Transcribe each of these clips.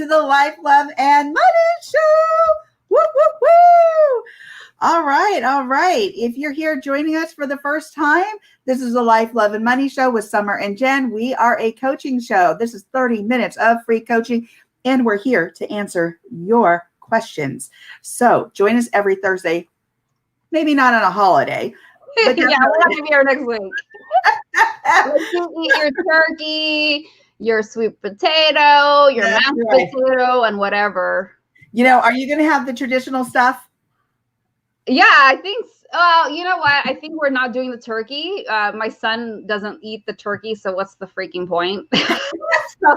to the Life, Love, and Money Show. Woo, woo, woo. All right. All right. If you're here joining us for the first time, this is the Life, Love, and Money Show with Summer and Jen. We are a coaching show. This is 30 minutes of free coaching, and we're here to answer your questions. So join us every Thursday, maybe not on a holiday. But yeah, we'll have to be here next week. You eat your turkey, your sweet potato, your mashed potato, and whatever. You know, are you going to have the traditional stuff? Yeah, I think. You know what? I think we're not doing the turkey. My son doesn't eat the turkey, so what's the freaking point? So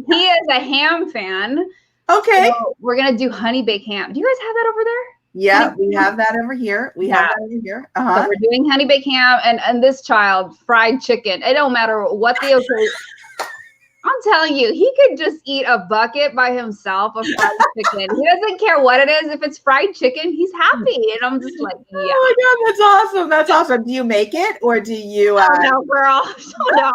he is a ham fan. Okay. So we're gonna do honey baked ham. Do you guys have that over there? Yeah, we have that over here. We have that over here. So we're doing honey baked ham, and this child fried chicken. It don't matter what the occasion. I'm telling you, he could just eat a bucket by himself of fried chicken. He doesn't care what it is. If it's fried chicken, he's happy. And I'm just like, yeah. Oh my God, that's awesome. That's awesome. Do you make it or do you? Oh, no, girl. No.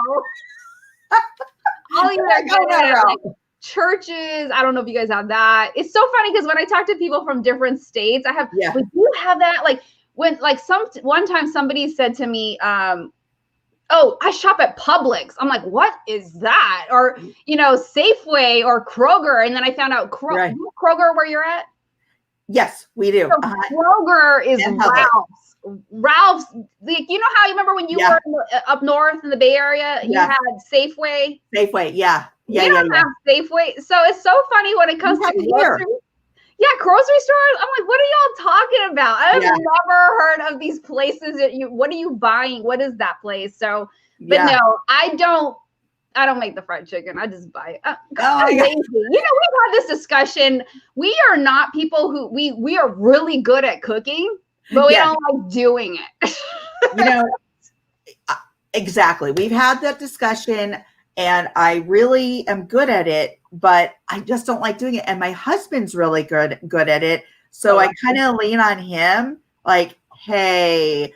I'll either go to like churches. I don't know if you guys have that. It's so funny because when I talk to people from different states, we do have that. Like one time somebody said to me, oh, I shop at Publix. I'm like, what is that? Or, Safeway or Kroger. And then I found out Kroger where you're at. Yes, we do. So Kroger is Ralph's. Ralph's, like, you know how you remember when you were up north in the Bay Area, you had Safeway? Safeway, yeah. You don't have Safeway. So it's so funny when it comes to grocery. Yeah, grocery stores. I'm like, what are y'all talking about? I've never heard of these places. What are you buying? What is that place? So, but no, I don't make the fried chicken. I just buy it. Lazy. We've had this discussion. We are not people who we are really good at cooking, but we don't like doing it. Exactly. We've had that discussion. And I really am good at it, but I just don't like doing it. And my husband's really good at it. So I kind of lean on him like, hey,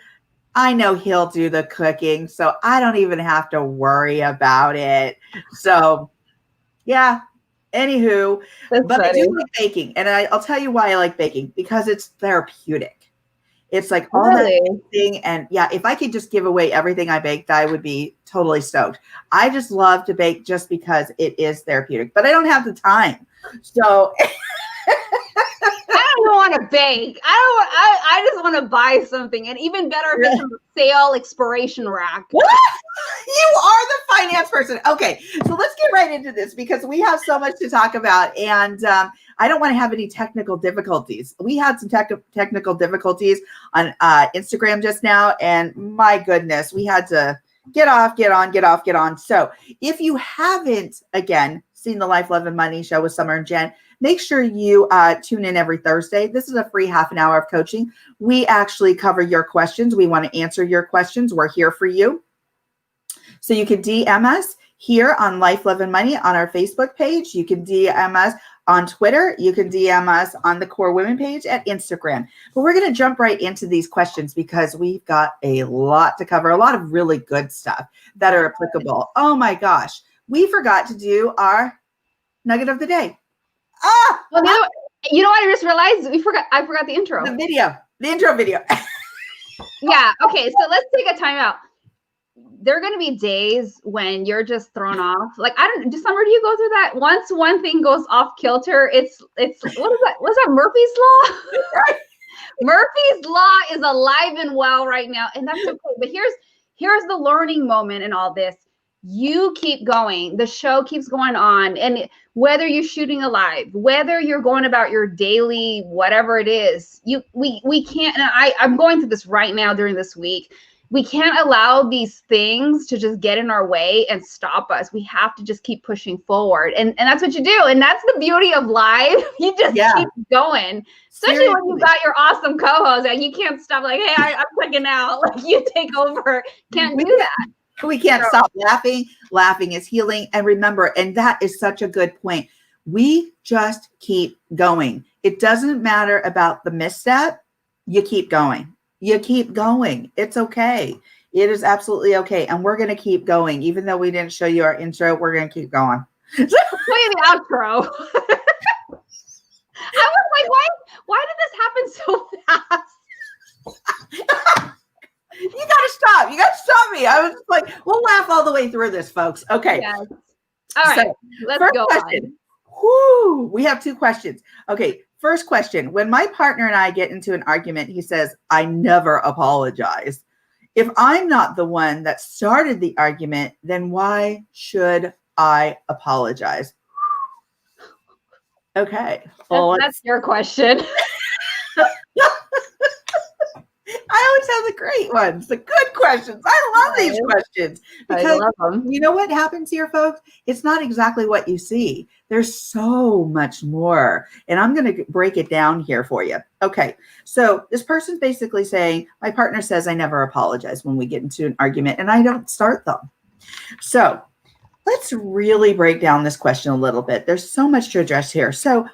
I know he'll do the cooking, so I don't even have to worry about it. So yeah, anywho, I do like baking. And I'll tell you why I like baking, because it's therapeutic. It's like all that thing. And if I could just give away everything I baked, I would be totally stoked. I just love to bake just because it is therapeutic, but I don't have the time. So I don't want to bake. I just want to buy something. And even better if it's a sale expiration rack. What? You are the finance person. Okay, so let's get right into this because we have so much to talk about. And I don't want to have any technical difficulties. We had some technical difficulties on Instagram just now. And my goodness, we had to get off, get on. So if you haven't, again, seen the Life, Love, and Money Show with Summer and Jen, make sure you tune in every Thursday. This is a free half an hour of coaching. We actually cover your questions. We want to answer your questions. We're here for you. So you can DM us here on Life, Love, and Money on our Facebook page. You can DM us on Twitter. You can DM us on the Core Women page at Instagram. But we're going to jump right into these questions because we've got a lot to cover, a lot of really good stuff that are applicable. Oh my gosh. We forgot to do our nugget of the day. Well, you know what I just realized? I forgot the intro. The intro video. Yeah. Okay. So let's take a time out. There are going to be days when you're just thrown off. Like, Summer, do you go through that? Once one thing goes off kilter, it's what is that? What's that? Murphy's Law? Murphy's Law is alive and well right now. And that's okay. But here's the learning moment in all this. You keep going. The show keeps going on. And whether you're shooting a live, whether you're going about your daily, whatever it is, we can't, and I'm going through this right now during this week. We can't allow these things to just get in our way and stop us. We have to just keep pushing forward. And that's what you do. And that's the beauty of live. You just keep going. Especially when you got your awesome co-host and you can't stop like, hey, I'm clicking out. Like, you take over. Can't do that. We can't stop laughing. Laughing is healing. And remember, and that is such a good point. We just keep going. It doesn't matter about the misstep. You keep going. You keep going. It's okay. It is absolutely okay. And we're going to keep going. Even though we didn't show you our intro, we're going to keep going. Play the outro. I was like, why did this happen so fast? You gotta stop. You gotta stop me. I was like, we'll laugh all the way through this, folks. Okay. Yes. All right. So, let's go question. Whoo, we have 2 questions. Okay. First question. When my partner and I get into an argument, he says, I never apologize. If I'm not the one that started the argument, then why should I apologize? Okay. Well, that's your question. I always have the great ones, the good questions. I love these questions because I love them. You know what happens here, folks? It's not exactly what you see. There's so much more. And I'm going to break it down here for you. Okay. So this person's basically saying, my partner says I never apologize when we get into an argument and I don't start them. So let's really break down this question a little bit. There's so much to address here. So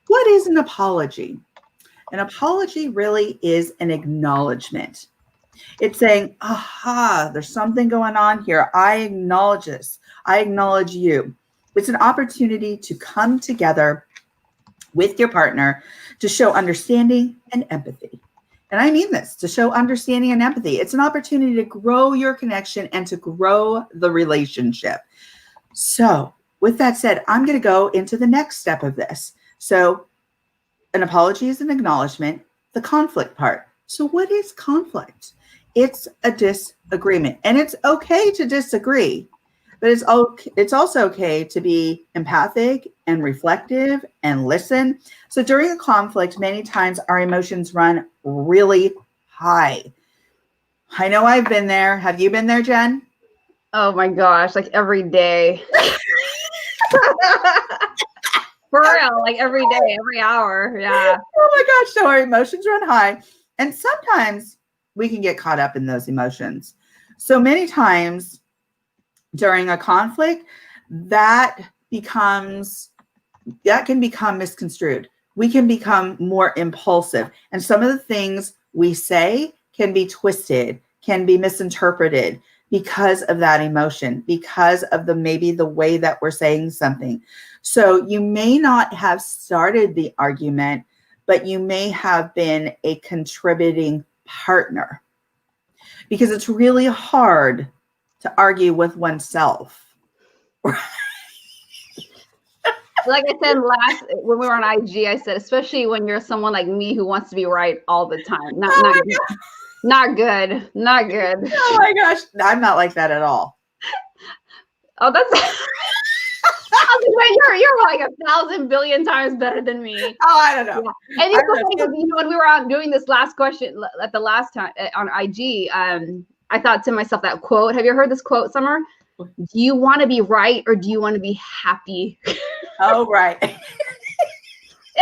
what is an apology? An apology really is an acknowledgement. It's saying, aha, there's something going on here. I acknowledge this. I acknowledge you. It's an opportunity to come together with your partner to show understanding and empathy. And I mean this, to show understanding and empathy. It's an opportunity to grow your connection and to grow the relationship. So with that said, I'm going to go into the next step of this. So an apology is an acknowledgement, the conflict part. So what is conflict? It's a disagreement, and it's okay to disagree, but it's also okay to be empathic and reflective and listen. So during a conflict, many times our emotions run really high. I know I've been there. Have you been there, Jen? Oh my gosh, like every day. For real, like every day, every hour. Yeah. Oh my gosh. So our emotions run high. And sometimes we can get caught up in those emotions. So many times during a conflict, that can become misconstrued. We can become more impulsive. And some of the things we say can be twisted, can be misinterpreted because of that emotion, because of maybe the way that we're saying something. So you may not have started the argument, but you may have been a contributing partner, because it's really hard to argue with oneself. Like I said when we were on IG, I said, especially when you're someone like me who wants to be right all the time. Not good. Oh my gosh. I'm not like that at all. Oh, that's you're like 1,000 billion times better than me. Oh, I don't know. Yeah. And it's so funny because, when we were on doing this last question at the last time on IG, I thought to myself that quote. Have you heard this quote, Summer? Do you want to be right or do you want to be happy? Oh, right. And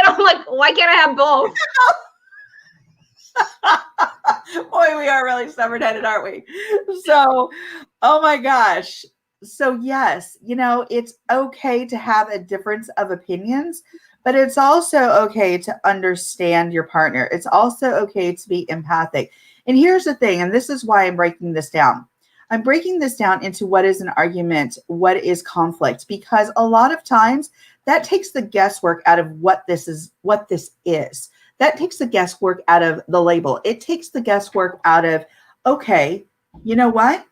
I'm like, why can't I have both? Boy, we are really stubborn-headed, aren't we? So, oh my gosh. So yes, it's okay to have a difference of opinions, but it's also okay to understand your partner. It's also okay to be empathic. And here's the thing, and this is why I'm breaking this down. I'm breaking this down into what is an argument, what is conflict, because a lot of times that takes the guesswork out of what this is. That takes the guesswork out of the label. It takes the guesswork out of, okay, you know what?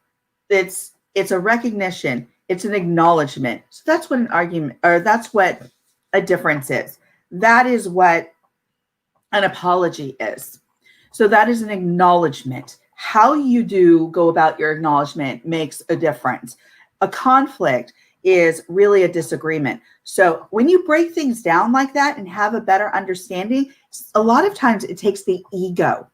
It's a recognition. It's an acknowledgement. So that's what an argument, or that's what a difference is. That is what an apology is. So that is an acknowledgement. How you go about your acknowledgement makes a difference. A conflict is really a disagreement. So when you break things down like that and have a better understanding, a lot of times it takes the ego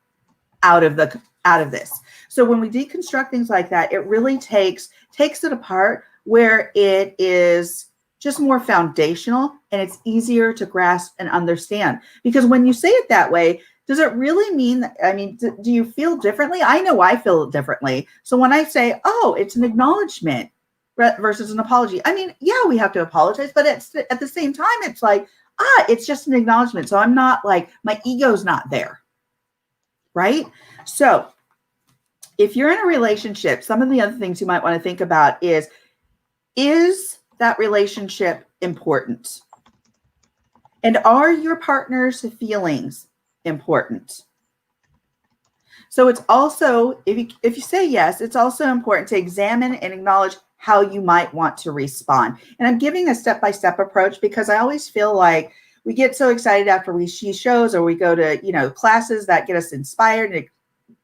out of this. So when we deconstruct things like that, it really takes it apart where it is just more foundational and it's easier to grasp and understand. Because when you say it that way, does it really mean, do you feel differently? I know I feel differently. So when I say, oh, it's an acknowledgement versus an apology, yeah, we have to apologize, but it's at the same time, it's like, it's just an acknowledgement. So I'm not like, my ego's not there. Right? So if you're in a relationship, some of the other things you might want to think about is that relationship important? And are your partner's feelings important? So it's also, if you say yes, it's also important to examine and acknowledge how you might want to respond. And I'm giving a step-by-step approach because I always feel like we get so excited after we see shows or we go to, classes that get us inspired.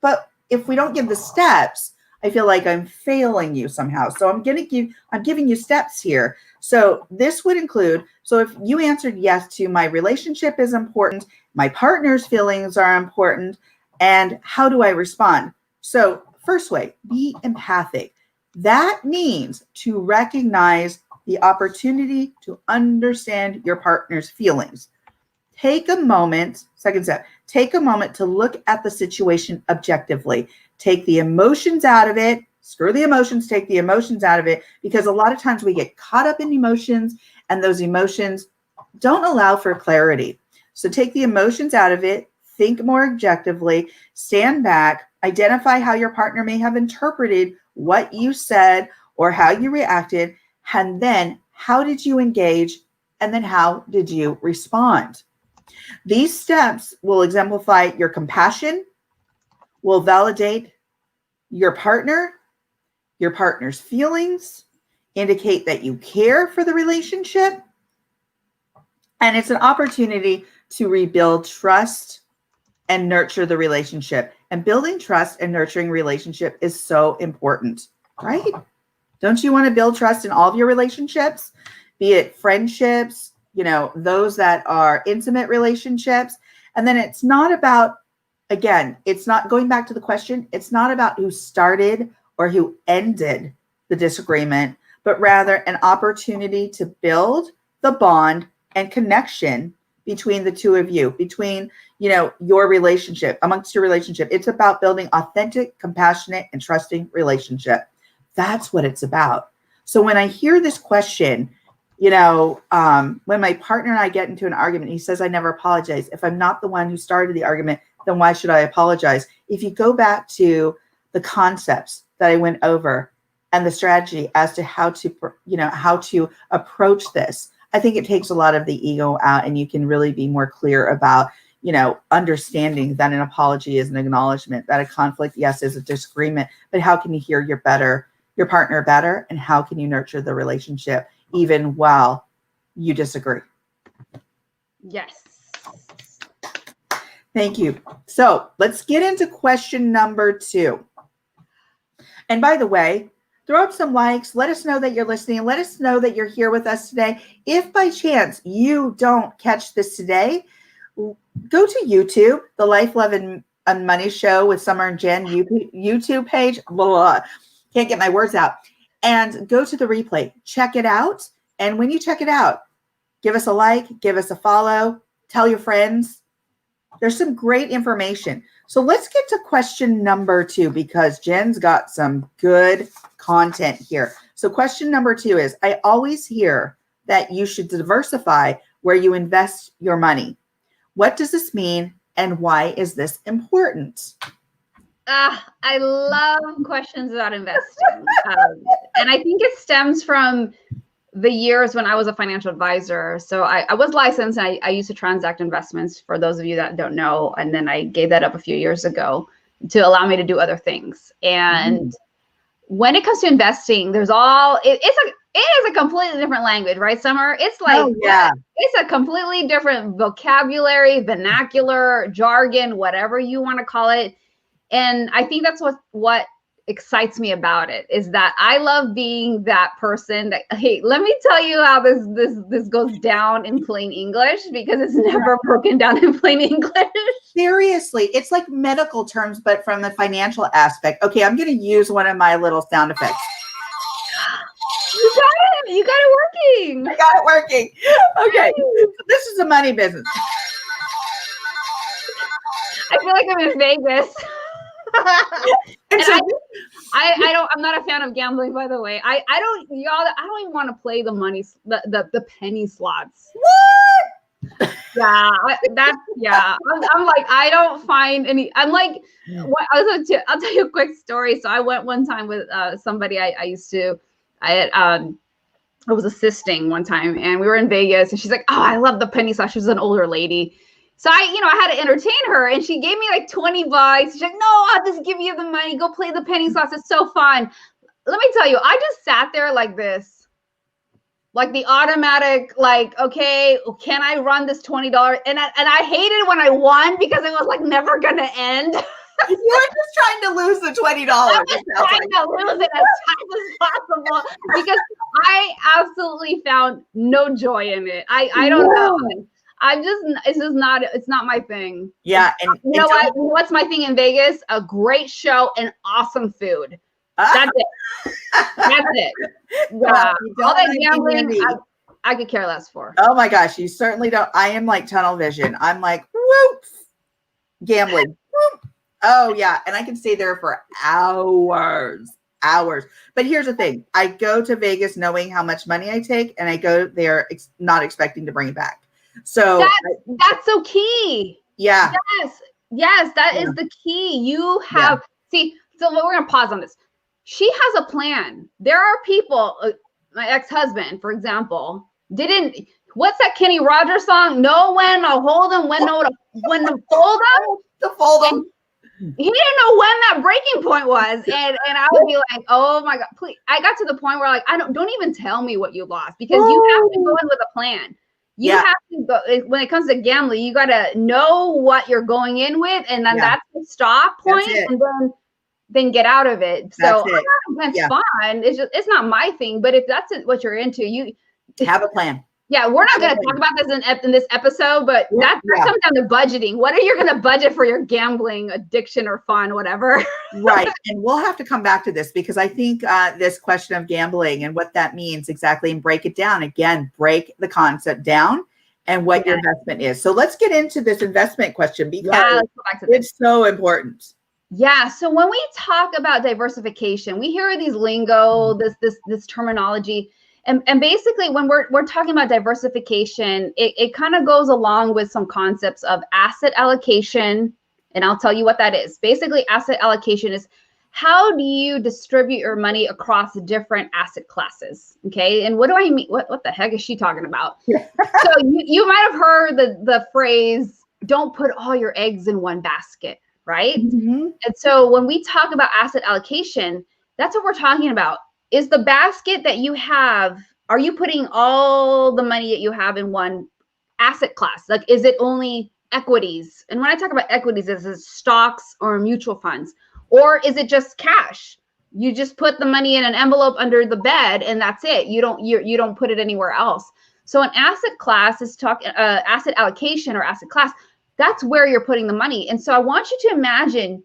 But if we don't give the steps, I feel like I'm failing you somehow. So I'm giving you steps here. So this would include, so if you answered yes to my relationship is important, my partner's feelings are important, and how do I respond? So first way, be empathic. That means to recognize the opportunity to understand your partner's feelings. Take a moment, second step, take a moment to look at the situation objectively. Take the emotions out of it. Screw the emotions, take the emotions out of it, because a lot of times we get caught up in emotions and those emotions don't allow for clarity. So take the emotions out of it, think more objectively, stand back, identify how your partner may have interpreted what you said or how you reacted, and then how did you engage, and then how did you respond? These steps will exemplify your compassion, will validate your partner's feelings, indicate that you care for the relationship, and it's an opportunity to rebuild trust and nurture the relationship. And building trust and nurturing relationship is so important, right? Don't you want to build trust in all of your relationships, be it friendships, those that are intimate relationships? And then it's not about, again, it's not going back to the question. It's not about who started or who ended the disagreement, but rather an opportunity to build the bond and connection between the two of you, between, your relationship, amongst your relationship. It's about building authentic, compassionate, and trusting relationship. That's what it's about. So when I hear this question, when my partner and I get into an argument, he says, I never apologize. If I'm not the one who started the argument, then why should I apologize? If you go back to the concepts that I went over and the strategy as to how to approach this, I think it takes a lot of the ego out, and you can really be more clear about, understanding that an apology is an acknowledgement, that a conflict, yes, is a disagreement, but how can you hear your partner better, and how can you nurture the relationship even while you disagree? Yes. Thank you. So let's get into question number 2. And by the way, throw up some likes. Let us know that you're listening. Let us know that you're here with us today. If by chance you don't catch this today, go to YouTube, the Life, Love, and Money Show with Summer and Jen YouTube page. Blah, blah, blah. Can't get my words out. And go to the replay. Check it out. And when you check it out, give us a like, give us a follow, tell your friends. There's some great information. So let's get to question number 2, because Jen's got some good content here. So question number 2 is, I always hear that you should diversify where you invest your money. What does this mean, and why is this important? I love questions about investing. And I think it stems from the years when I was a financial advisor. So I was licensed, and I used to transact investments, for those of you that don't know. And then I gave that up a few years ago to allow me to do other things. And when it comes to investing, it is a completely different language, right, Summer? It's like, it's a completely different vocabulary, vernacular, jargon, whatever you want to call it. And I think that's what excites me about it, is that I love being that person that, hey, let me tell you how this goes down in plain English, because it's never broken down in plain English. Seriously, it's like medical terms, but from the financial aspect. Okay, I'm going to use one of my little sound effects. You got it. You got it working. I got it working. Okay, so this is a money business. I feel like I'm in Vegas. And I'm not a fan of gambling, by the way. I don't even want to play the money, the penny slots. What? I'm like, I don't find any. I'm like, I'll tell you a quick story. So I went one time with somebody I had I was assisting one time, and we were in Vegas, and she's like, "Oh, I love the penny slots." She was an older lady. So I had to entertain her, and she gave me like $20. She's like, "No, I'll just give you the money. Go play the penny slots. It's so fun." Let me tell you, I just sat there like this, like the automatic, like, okay, can I run this $20? And I hated when I won because it was like never gonna end. You were just trying to lose the $20. I was trying to lose it as fast as possible because I absolutely found no joy in it. I don't know. It's not my thing. Yeah. And you know what? What's my thing in Vegas? A great show and awesome food. That's it. That's it. Yeah. All that gambling, I could care less for. Oh my gosh, you certainly don't. I am like tunnel vision. I'm like, whoop, gambling. Whoop. Oh yeah. And I can stay there for hours. But here's the thing. I go to Vegas knowing how much money I take, and I go there not expecting to bring it back. So that's so key. Yeah. Yes, that is the key. You have so we're gonna pause on this. She has a plan. There are people, my ex-husband, for example, what's that Kenny Rogers song? Know when to hold him, when to fold him. To fold him. He didn't know when that breaking point was, and I would be like, oh my God, please. I got to the point where like, don't even tell me what you lost, because you have to go in with a plan. You have to go, when it comes to gambling, you got to know what you're going in with, and then that's the stop point, and then get out of it. So it's fun. It's not my thing, but if that's what you're into, you have a plan. Yeah, we're not going to talk about this in this episode, but that comes down to budgeting. What are you going to budget for your gambling addiction or fun, whatever? Right. And we'll have to come back to this, because I think this question of gambling and what that means exactly, and break it down. Again, break the concept down and what your investment is. So let's get into this investment question, because let's go back to this. It's so important. Yeah. So when we talk about diversification, we hear these lingo, this terminology. And basically, when we're talking about diversification, it kind of goes along with some concepts of asset allocation. And I'll tell you what that is. Basically, asset allocation is how do you distribute your money across different asset classes? Okay. And what do I mean? What the heck is she talking about? So you might have heard the phrase, don't put all your eggs in one basket, right? Mm-hmm. And so when we talk about asset allocation, that's what we're talking about. Is the basket that you have, are you putting all the money that you have in one asset class? Like, is it only equities? And when I talk about equities, is it stocks or mutual funds? Or is it just cash? You just put the money in an envelope under the bed and that's it. You don't put it anywhere else. So an asset class is asset allocation or asset class. That's where you're putting the money. And so I want you to imagine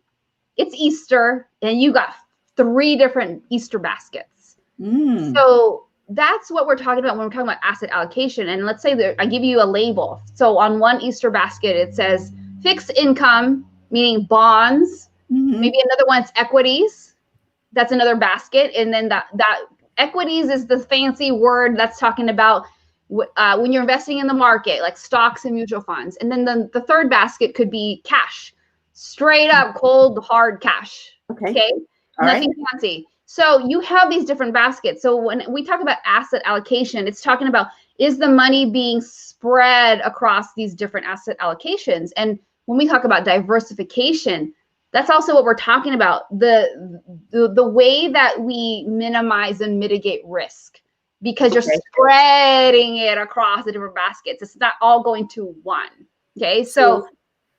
it's Easter and you got 3 different Easter baskets. So that's what we're talking about when we're talking about asset allocation. And let's say I give you a label. So on one Easter basket, it says fixed income, meaning bonds. Maybe another one's equities. That's another basket. And then that equities is the fancy word that's talking about when you're investing in the market, like stocks and mutual funds. And then the third basket could be cash, straight up cold, hard cash. Okay. Nothing fancy. So you have these different baskets. So when we talk about asset allocation, it's talking about, is the money being spread across these different asset allocations? And when we talk about diversification, that's also what we're talking about, the way that we minimize and mitigate risk, because you're spreading it across the different baskets. It's not all going to one. Okay. So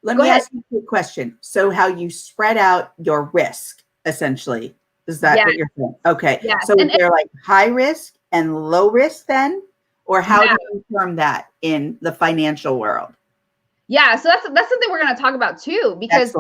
let me ask you a quick question. So how you spread out your risk, essentially. Is that what you're saying? Okay. Yes. So is there like high risk and low risk then? Or how do you term that in the financial world? Yeah. So that's something we're going to talk about too, because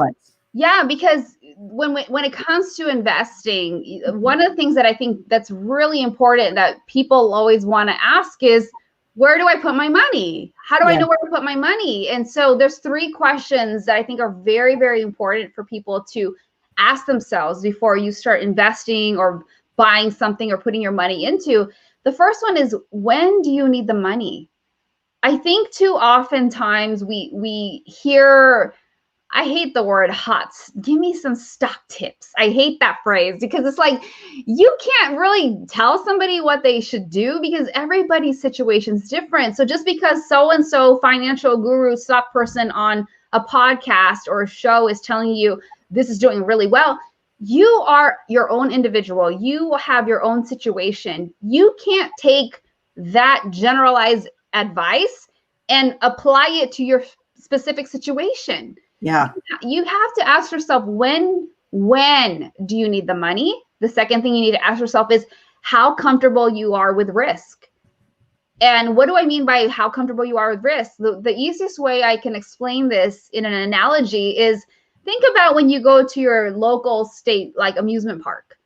because when it comes to investing, one of the things that I think that's really important that people always want to ask is, where do I put my money? How do I know where to put my money? And so there's 3 questions that I think are very, very important for people to ask themselves before you start investing or buying something or putting your money into. The first one is, when do you need the money? I think too oftentimes we hear, I hate the word HOTS. Give me some stock tips. I hate that phrase because it's like you can't really tell somebody what they should do because everybody's situation is different. So just because so-and-so financial guru stock person on a podcast or a show is telling you this is doing really well, you are your own individual. You have your own situation. You can't take that generalized advice and apply it to your specific situation. Yeah. You have to ask yourself, when do you need the money? The second thing you need to ask yourself is how comfortable you are with risk. And what do I mean by how comfortable you are with risk? The easiest way I can explain this in an analogy is think about when you go to your local state, like amusement park.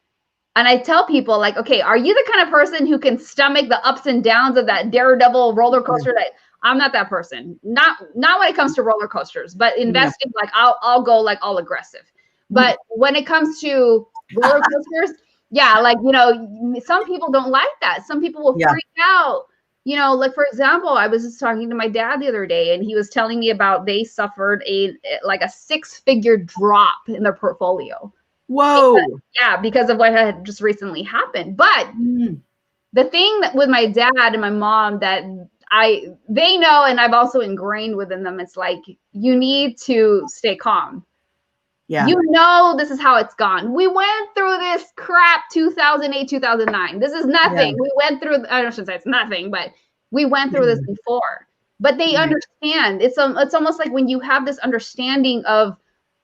And I tell people like, okay, are you the kind of person who can stomach the ups and downs of that daredevil roller coaster? That I'm not that person. Not when it comes to roller coasters, but investing, like I'll go like all aggressive. But when it comes to roller coasters, yeah, like, you know, some people don't like that. Some people will freak out. You know, like for example, I was just talking to my dad the other day and he was telling me about they suffered a 6-figure drop in their portfolio. Whoa. Because of what had just recently happened. But the thing that with my dad and my mom that they know, and I've also ingrained within them, it's like, you need to stay calm. Yeah. You know, this is how it's gone. We went through this crap 2008, 2009. This is nothing. We went through, I shouldn't say it's nothing, but we went through this before. But they understand. It's almost like when you have this understanding of,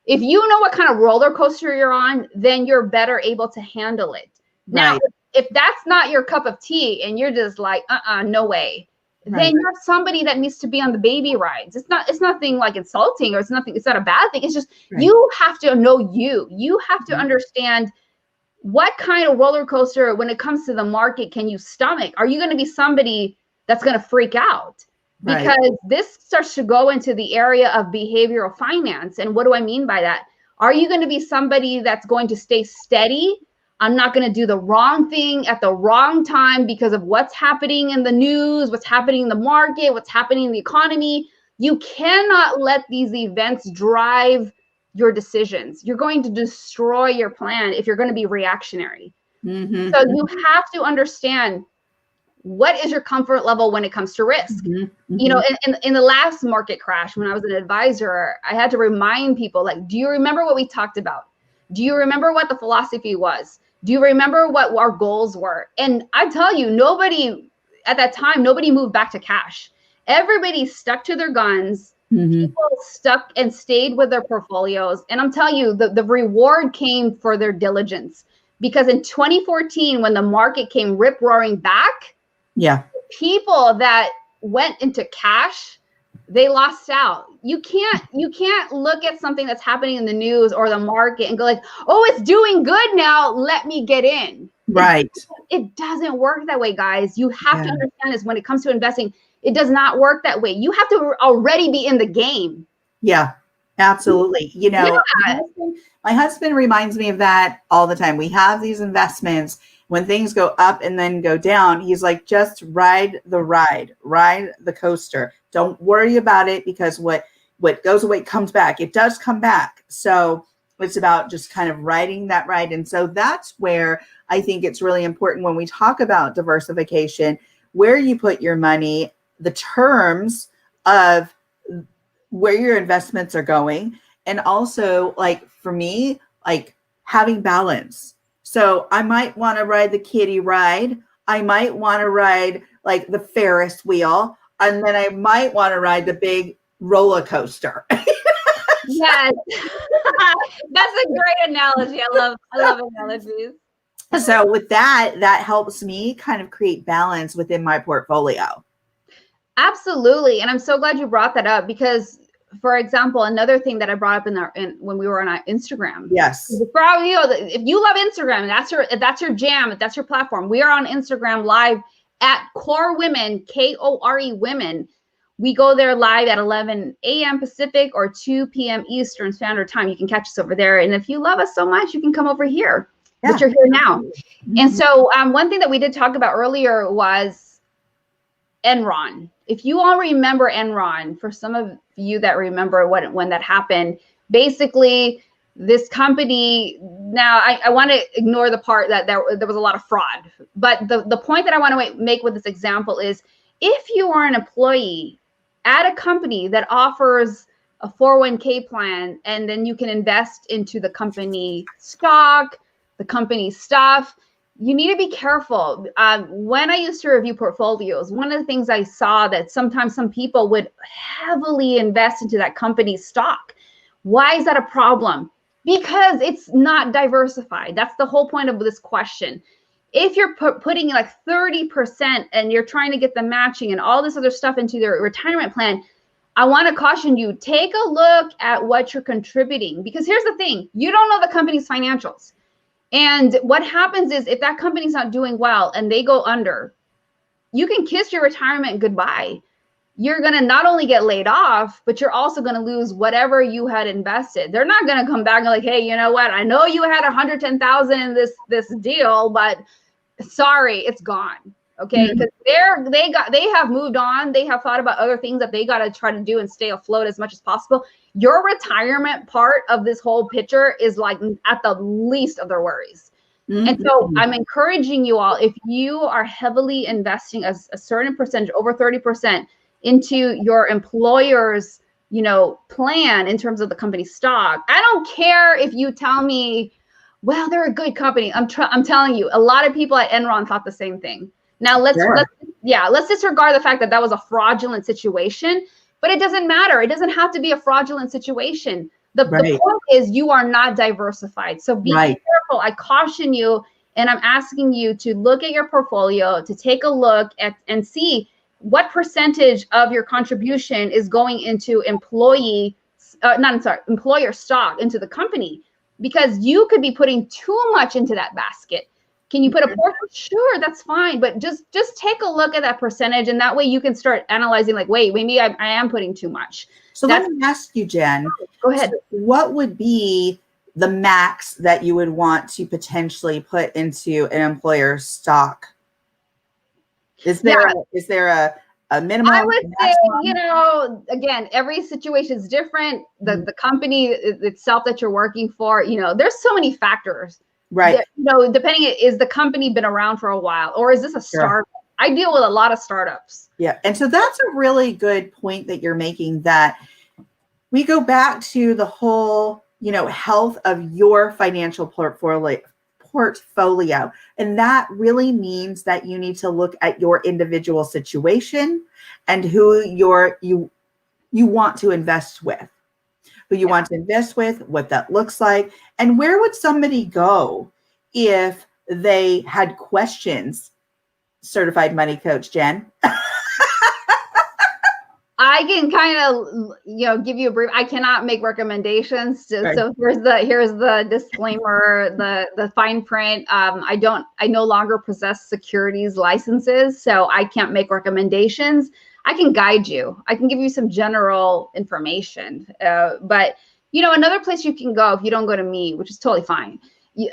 if you know what kind of roller coaster you're on, then you're better able to handle it. Now, if that's not your cup of tea and you're just like, no way, then you're somebody that needs to be on the baby rides. It's nothing like insulting, or it's not a bad thing. It's just you have to know you have to understand what kind of roller coaster when it comes to the market can you stomach. Are you going to be somebody that's going to freak out? Because this starts to go into the area of behavioral finance. And what do I mean by that? Are you going to be somebody that's going to stay steady? I'm not going to do the wrong thing at the wrong time because of what's happening in the news, what's happening in the market, what's happening in the economy. You cannot let these events drive your decisions. You're going to destroy your plan if you're going to be reactionary. So you have to understand, what is your comfort level when it comes to risk? You know, in the last market crash, when I was an advisor, I had to remind people, like, do you remember what we talked about? Do you remember what the philosophy was? Do you remember what our goals were? And I tell you, nobody at that time, nobody moved back to cash. Everybody stuck to their guns. People stuck and stayed with their portfolios. And I'm telling you, the reward came for their diligence. Because in 2014, when the market came rip roaring back, people that went into cash, they lost out. You can't look at something that's happening in the news or the market and go like, oh, it's doing good now, let me get in. It doesn't work that way, guys. You have to understand this when it comes to investing. It does not work that way. You have to already be in the game. Yeah, absolutely. You know, my husband reminds me of that all the time. We have these investments. When things go up and then go down, he's like, just ride the coaster. Don't worry about it, because what goes away comes back. It does come back. So it's about just kind of riding that ride. And so that's where I think it's really important when we talk about diversification, where you put your money, the terms of where your investments are going. And also, like for me, like having balance. So I might want to ride the kiddie ride. I might want to ride like the Ferris wheel. And then I might want to ride the big roller coaster. Yes. That's a great analogy. I love analogies. So with that helps me kind of create balance within my portfolio. Absolutely. And I'm so glad you brought that up, because for example, another thing that I brought up when we were on our Instagram. Yes. Probably, you know, if you love Instagram, if that's your jam, if that's your platform, we are on Instagram live at Core Women, KORE Women. We go there live at 11 a.m. Pacific or 2 p.m. Eastern Standard Time. You can catch us over there. And if you love us so much, you can come over here. But you're here now. And so one thing that we did talk about earlier was Enron. If you all remember Enron, for some of you that remember when that happened, Basically, this company, now I want to ignore the part that there was a lot of fraud, but the point that I want to make with this example is, if you are an employee at a company that offers a 401k plan, and then you can invest into the company stock, the company stuff, you need to be careful. When I used to review portfolios, one of the things I saw that sometimes some people would heavily invest into that company's stock. Why is that a problem? Because it's not diversified. That's the whole point of this question. If you're putting like 30% and you're trying to get the matching and all this other stuff into their retirement plan, I want to caution you, take a look at what you're contributing, because here's the thing, you don't know the company's financials. And what happens is, if that company's not doing well and they go under, you can kiss your retirement goodbye. You're going to not only get laid off, but you're also going to lose whatever you had invested. They're not going to come back and like, hey, you know what? I know you had 110,000 in this deal, but sorry, it's gone. Okay, because they have moved on. They have thought about other things that they got to try to do and stay afloat as much as possible. Your retirement part of this whole picture is like at the least of their worries. And so I'm encouraging you all, if you are heavily investing a certain percentage, over 30%, into your employer's, plan in terms of the company stock, I don't care if you tell me, well, they're a good company. I'm telling you, a lot of people at Enron thought the same thing. Now let's disregard the fact that was a fraudulent situation, but it doesn't matter. It doesn't have to be a fraudulent situation. The point is, you are not diversified. So be careful. I caution you, and I'm asking you to look at your portfolio, to take a look at and see what percentage of your contribution is going into employer stock into the company, because you could be putting too much into that basket. Can you put a portion? Sure, that's fine. But just take a look at that percentage, and that way you can start analyzing, like, wait, maybe I am putting too much. So let me ask you, Jen. Go ahead. So what would be the max that you would want to potentially put into an employer stock? Is there a minimum? I would say, again, every situation is different. The company itself that you're working for, there's so many factors. Right. Depending, is the company been around for a while, or is this a startup? I deal with a lot of startups. Yeah. And so that's a really good point that you're making, that we go back to the whole, health of your financial portfolio. And that really means that you need to look at your individual situation and who you want to invest with. Who you want to invest with, what that looks like, and where would somebody go if they had questions? Certified money coach Jen. I can kind of, give you a brief. I cannot make recommendations. So here's the disclaimer, the fine print. I no longer possess securities licenses, so I can't make recommendations. I can guide you. I can give you some general information. But, another place you can go, if you don't go to me, which is totally fine.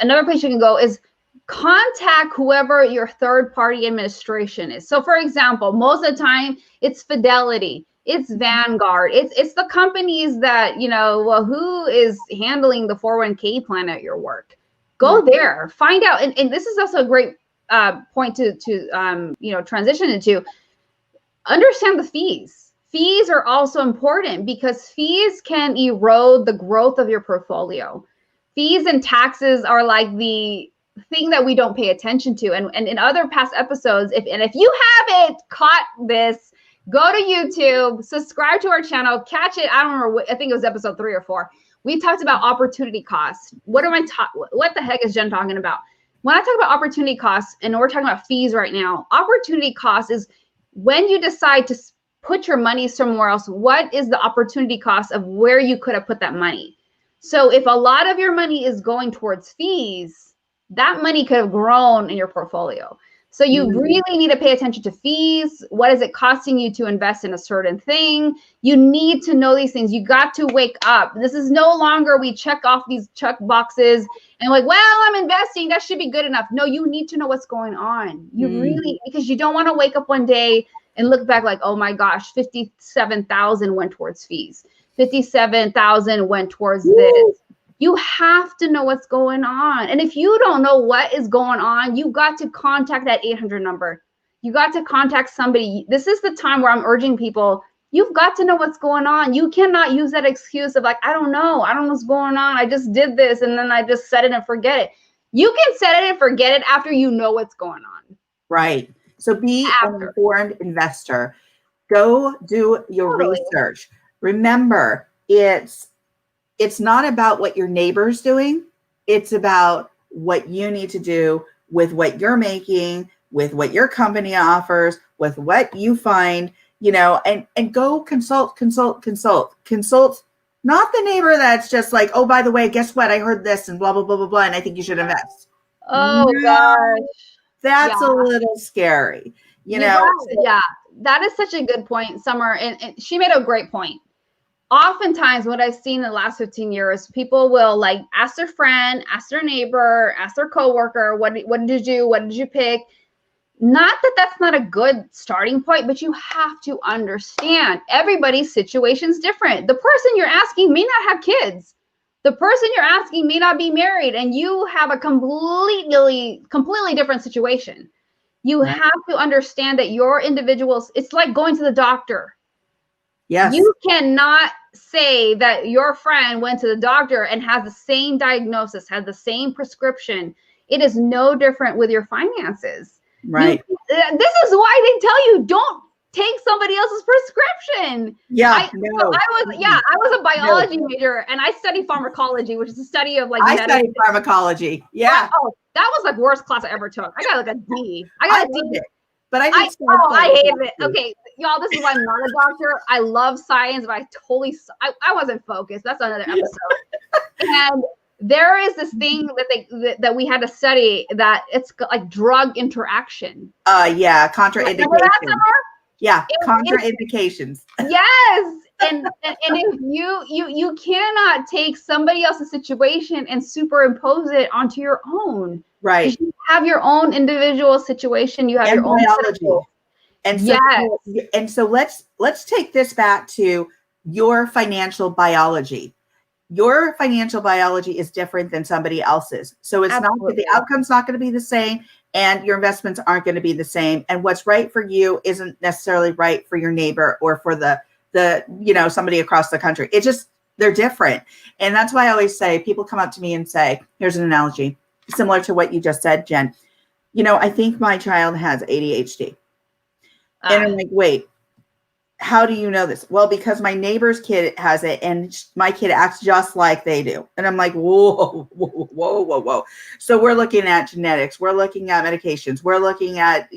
Another place you can go is contact whoever your third party administration is. So for example, most of the time it's Fidelity, it's Vanguard, it's the companies that, who is handling the 401k plan at your work. Go there, find out. And this is also a great point to transition into. Understand the fees. Fees are also important, because fees can erode the growth of your portfolio. Fees and taxes are like the thing that we don't pay attention to. And in other past episodes, if you haven't caught this, go to YouTube, subscribe to our channel, catch it. I don't remember. I think it was episode 3 or 4. We talked about opportunity costs. What the heck is Jen talking about? When I talk about opportunity costs, and we're talking about fees right now, opportunity cost is when you decide to put your money somewhere else, what is the opportunity cost of where you could have put that money? So if a lot of your money is going towards fees, that money could have grown in your portfolio. So you really need to pay attention to fees. What is it costing you to invest in a certain thing? You need to know these things. You got to wake up. This is no longer we check off these check boxes and like, well, I'm investing, that should be good enough. No, you need to know what's going on. You really, because you don't want to wake up one day and look back like, oh my gosh, 57,000 went towards fees. 57,000 went towards this. You have to know what's going on. And if you don't know what is going on, you got to contact that 800 number. You got to contact somebody. This is the time where I'm urging people, you've got to know what's going on. You cannot use that excuse of like, I don't know what's going on. I just did this and then I just set it and forget it. You can set it and forget it after you know what's going on. Right. So be an informed investor. Go do your research. Remember, it's not about what your neighbor's doing. It's about what you need to do with what you're making, with what your company offers, with what you find, and go consult. Not the neighbor that's just like, oh, by the way, guess what? I heard this and blah, blah, blah, blah, blah, and I think you should invest. Oh, gosh. That's a little scary, Yeah, that is such a good point, Summer. And she made a great point. Oftentimes what I've seen in the last 15 years, people will like ask their friend, ask their neighbor, ask their coworker, what did you do? What did you pick? Not that that's not a good starting point, but you have to understand everybody's situation is different. The person you're asking may not have kids. The person you're asking may not be married, and you have a completely different situation. You have to understand that your individuals, it's like going to the doctor. Yes. You cannot say that your friend went to the doctor and has the same diagnosis, has the same prescription. It is no different with your finances. Right. This is why they tell you don't take somebody else's prescription. Yeah. I was a biology major and I studied pharmacology, which is the study of like I studied pharmacology. Yeah. Oh, that was like worst class I ever took. I got like a D. I got a D. But I hate it. Okay, y'all, this is why I'm not a doctor. I love science, but I wasn't focused. That's another episode. And there is this thing that we had to study that it's like drug interaction. Contraindications. Yeah, contraindications. Yes. And if you cannot take somebody else's situation and superimpose it onto your own. Right. You have your own individual situation. You have your own biology. And so let's take this back to your financial biology. Your financial biology is different than somebody else's. So it's not the outcome's not going to be the same, and your investments aren't going to be the same. And what's right for you isn't necessarily right for your neighbor or for the somebody across the country. It just, they're different. And that's why I always say, people come up to me and say, here's an analogy similar to what you just said, Jen. I think my child has ADHD. And I'm like, wait, how do you know this? Well, because my neighbor's kid has it and my kid acts just like they do. And I'm like, whoa. So we're looking at genetics. We're looking at medications. We're looking at,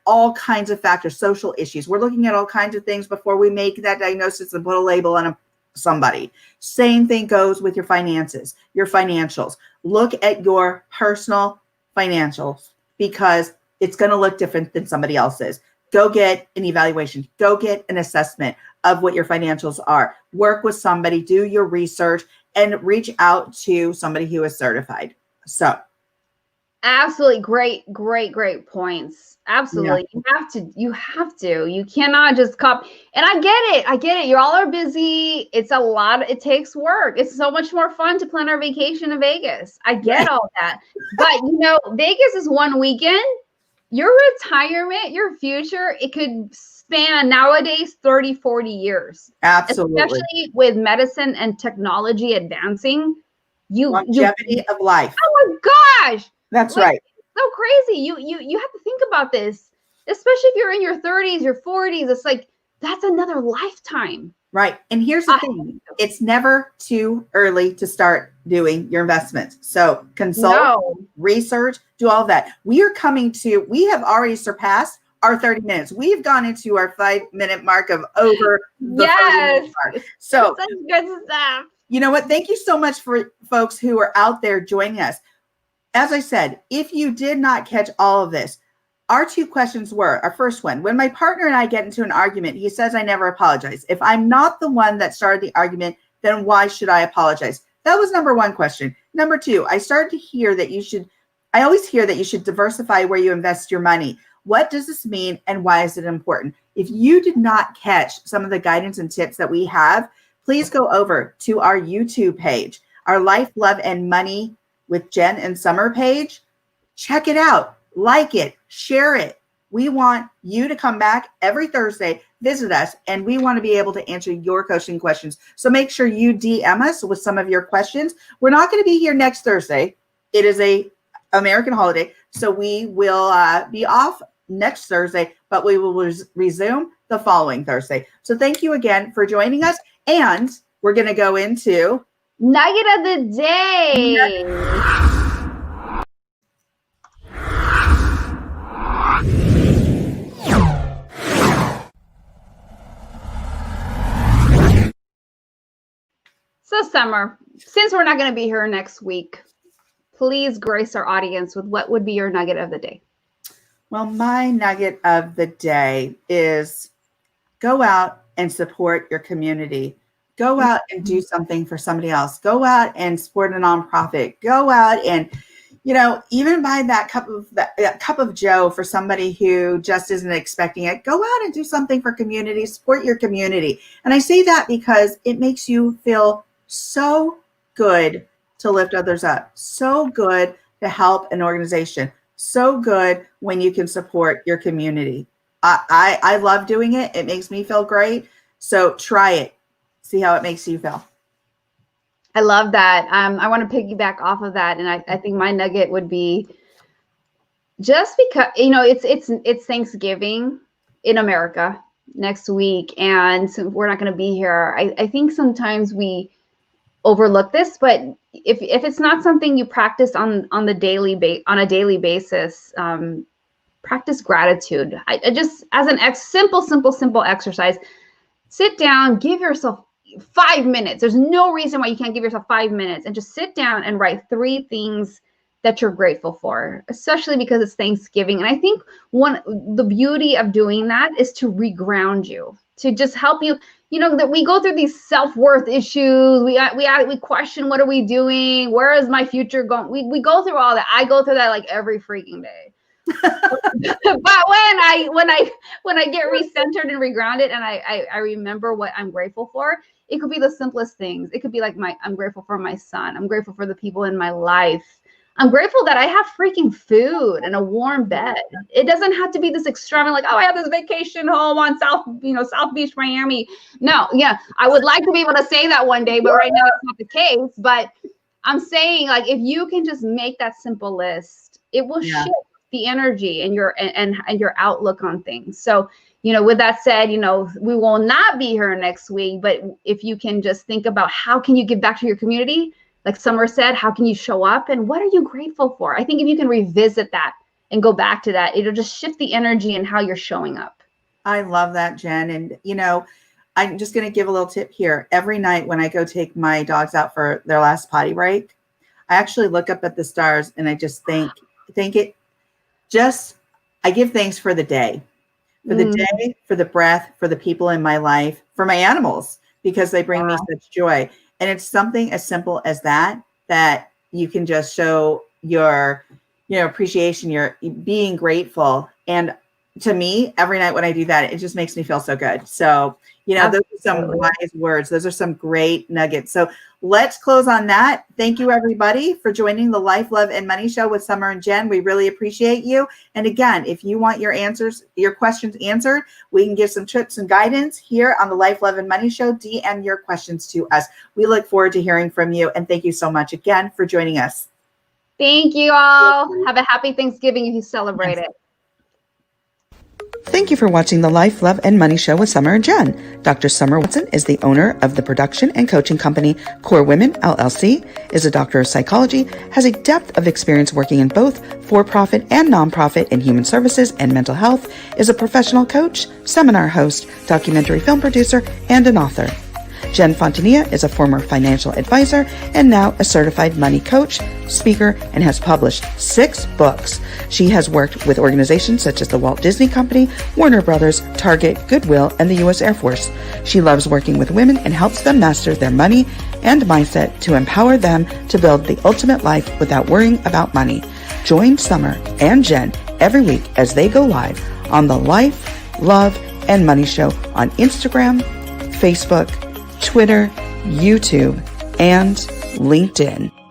all kinds of factors, social issues. We're looking at all kinds of things before we make that diagnosis and put a label on somebody. Same thing goes with your finances, your financials. Look at your personal financials because it's going to look different than somebody else's. Go get an evaluation. Go get an assessment of what your financials are. Work with somebody, do your research, and reach out to somebody who is certified. So. Absolutely. Great points. Absolutely. Yeah. You have to. You cannot just copy. And I get it. You all are busy. It's a lot. It takes work. It's so much more fun to plan our vacation to Vegas. I get all that. But, Vegas is one weekend. Your retirement, your future, it could span nowadays 30, 40 years. Absolutely. Especially with medicine and technology advancing. Longevity of life. Oh my gosh. That's right. So crazy. You have to think about this, especially if you're in your 30s, your 40s. It's like, that's another lifetime. Right. And here's the thing. It's never too early to start doing your investments. So consult, research, do all of that. We have already surpassed our 30 minutes. We've gone into our 5-minute mark of over the 30-minute mark. So such good stuff. You know what? Thank you so much for folks who are out there joining us. As I said, if you did not catch all of this, our 2 questions were, our first one, when my partner and I get into an argument, he says I never apologize. If I'm not the one that started the argument, then why should I apologize? That was number 1 question. Number 2, I always hear that you should diversify where you invest your money. What does this mean and why is it important? If you did not catch some of the guidance and tips that we have, please go over to our YouTube page, our Life, Love, and Money with Jen and Summer page. Check it out, like it, share it. We want you to come back every Thursday, visit us, and we want to be able to answer your coaching questions. So make sure you DM us with some of your questions. We're not going to be here next Thursday. It is a American holiday, so we will be off next Thursday, but we will resume the following Thursday. So thank you again for joining us, and we're going to go into Nugget of the day. So Summer, since we're not going to be here next week, please grace our audience with what would be your nugget of the day. Well, my nugget of the day is go out and support your community. Go out and do something for somebody else. Go out and support a nonprofit. Go out and, even buy that cup of Joe for somebody who just isn't expecting it. Go out and do something for community. Support your community. And I say that because it makes you feel so good to lift others up. So good to help an organization. So good when you can support your community. I love doing it. It makes me feel great. So try it. See how it makes you feel. I love that. I want to piggyback off of that. And I think my nugget would be just because, it's Thanksgiving in America next week. And so we're not going to be here. I think sometimes we overlook this, but if it's not something you practice on a daily basis, practice gratitude. I just, as an simple exercise, sit down, give yourself 5 minutes. There's no reason why you can't give yourself 5 minutes and just sit down and write 3 things that you're grateful for, especially because it's Thanksgiving. And I think the beauty of doing that is to reground you, to just help you. That we go through these self-worth issues. We question, what are we doing? Where is my future going? We go through all that. I go through that like every freaking day. But when I get recentered and regrounded and I remember what I'm grateful for, it could be the simplest things. It could be like I'm grateful for my son. I'm grateful for the people in my life. I'm grateful that I have freaking food and a warm bed. It doesn't have to be this extravagant, like, oh, I have this vacation home on South Beach, Miami. No, yeah, I would like to be able to say that one day, but right now it's not the case. But I'm saying, like, if you can just make that simple list, it will shift the energy and your outlook on things. So, with that said, we will not be here next week, but if you can just think about how can you give back to your community? Like Summer said, how can you show up and what are you grateful for? I think if you can revisit that and go back to that, it'll just shift the energy and how you're showing up. I love that, Jen. And, I'm just going to give a little tip here. Every night when I go take my dogs out for their last potty break, I actually look up at the stars and I just thank it. I give thanks for the day, for the day, for the breath, for the people in my life, for my animals, because they bring me such joy. And it's something as simple as that you can just show your, appreciation, your being grateful. And to me, every night when I do that, it just makes me feel so good. So, those are some wise words. Those are some great nuggets. So let's close on that. Thank you, everybody, for joining the Life, Love, and Money Show with Summer and Jen. We really appreciate you. And again, if you want your questions answered, we can give some tips and guidance here on the Life, Love, and Money Show. DM your questions to us. We look forward to hearing from you. And thank you so much again for joining us. Thank you all. Have a happy Thanksgiving if you celebrate it. Thank you for watching the Life, Love, and Money Show with Summer and Jen. Dr. Summer Watson is the owner of the production and coaching company Core Women, LLC, is a doctor of psychology, has a depth of experience working in both for-profit and nonprofit in human services and mental health, is a professional coach, seminar host, documentary film producer, and an author. Jen Fontanilla is a former financial advisor and now a certified money coach, speaker, and has published 6 books. She has worked with organizations such as the Walt Disney Company, Warner Brothers, Target, Goodwill, and the U.S. Air Force. She loves working with women and helps them master their money and mindset to empower them to build the ultimate life without worrying about money. Join Summer and Jen every week as they go live on the Life, Love, and Money Show on Instagram, Facebook, Twitter, YouTube, and LinkedIn.